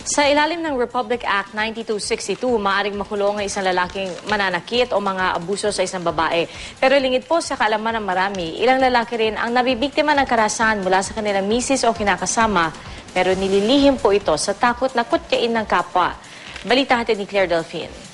Sa ilalim ng Republic Act 9262, maaaring makulong ang isang lalaking mananakit o mga abuso sa isang babae. Pero lingid po sa kaalaman ng marami, ilang lalaki rin ang nabibiktima ng karahasan mula sa kanilang misis o kinakasama, pero nililihim po ito sa takot na kutyain ng kapwa. Balita hatid ni Claire Delphine.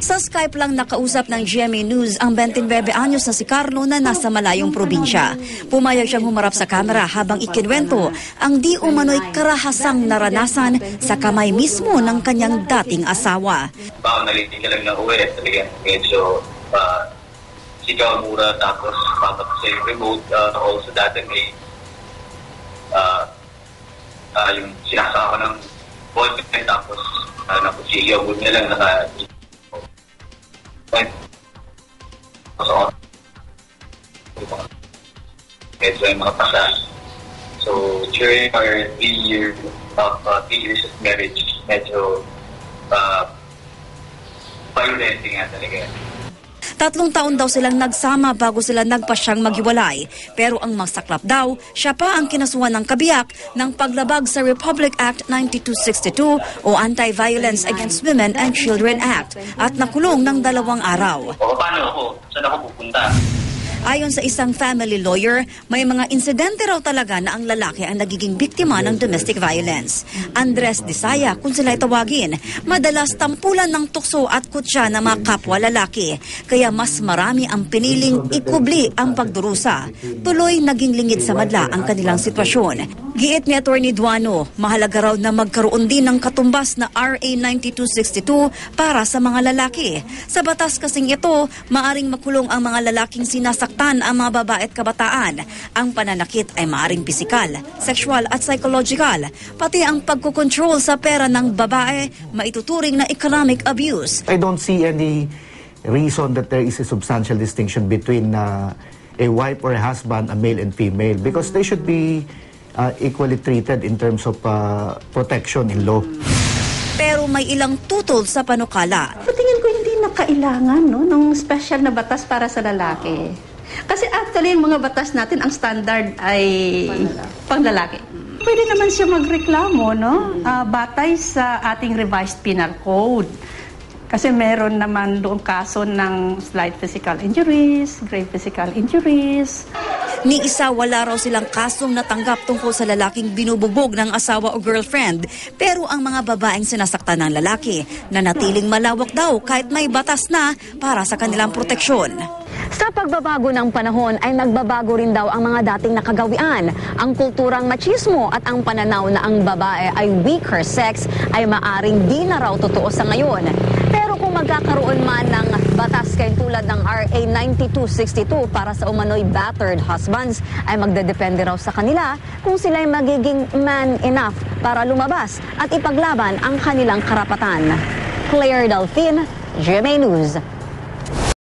Sa Skype lang nakausap ng GMA News ang 29 anyos na si Carlo na nasa malayong probinsya. Pumayag siyang humarap sa kamera habang ikinwento ang di umano'y karahasang naranasan sa kamay mismo ng kanyang dating asawa. Baka naliti ka lang na uwi, talagang medyo sigaw mura tapos papat sa yung remote. Also dati may yung sinasaka ko ng boyfriend tapos nakusigaw ko niya lang medyo yung mga pasal. So, during our 3 years of marriage, medyo violent nga talaga. 3 taon daw silang nagsama bago sila nagpasyang maghiwalay. Pero ang masaklap daw, siya pa ang kinasuhan ng kabiyak ng paglabag sa Republic Act 9262 o Anti-Violence Against Women and Children Act at nakulong ng 2 araw. O, paano ako? Saan ako pupunta? Ayon sa isang family lawyer, may mga insidente raw talaga na ang lalaki ang nagiging biktima ng domestic violence. Andres Disaya, kung sila tawagin, madalas tampulan ng tukso at kutsa ng mga kapwa lalaki. Kaya mas marami ang piniling ikubli ang pagdurusa. Tuloy naging lingid sa madla ang kanilang sitwasyon. Giit ni Atty. Duano, mahalaga raw na magkaroon din ng katumbas na RA 9262 para sa mga lalaki. Sa batas kasing ito, maaring makulong ang mga lalaking sinasaktan ang mga babae at kabataan. Ang pananakit ay maaring pisikal, sexual at psychological. Pati ang pagkukontrol sa pera ng babae, maituturing na economic abuse. I don't see any reason that there is a substantial distinction between a wife or a husband, a male and female, because they should be equally treated in terms of protection in law. Pero may ilang tutol sa panukala. Tingin ko hindi na kailangan ng special na batas para sa lalaki. Kasi actually yung mga batas natin, ang standard ay panglalaki. Pwede naman siya magreklamo, batay sa ating revised penal code. Kasi meron naman doon kaso ng slight physical injuries, grave physical injuries. Ni isa wala raw silang kasong natanggap tungkol sa lalaking binubugbog ng asawa o girlfriend. Pero ang mga babaeng sinasaktan ng lalaki na natiling malawak daw kahit may batas na para sa kanilang proteksyon. Sa pagbabago ng panahon ay nagbabago rin daw ang mga dating nakagawian. Ang kulturang machismo at ang pananaw na ang babae ay weaker sex ay maaring di na raw totoo sa ngayon. Pero kung magkakaroon man ng batas kay tulad ng RA 9262 para sa umano'y battered husbands ay magdedepende raw sa kanila kung sila'y magiging man enough para lumabas at ipaglaban ang kanilang karapatan. Claire Delphine, GMA News.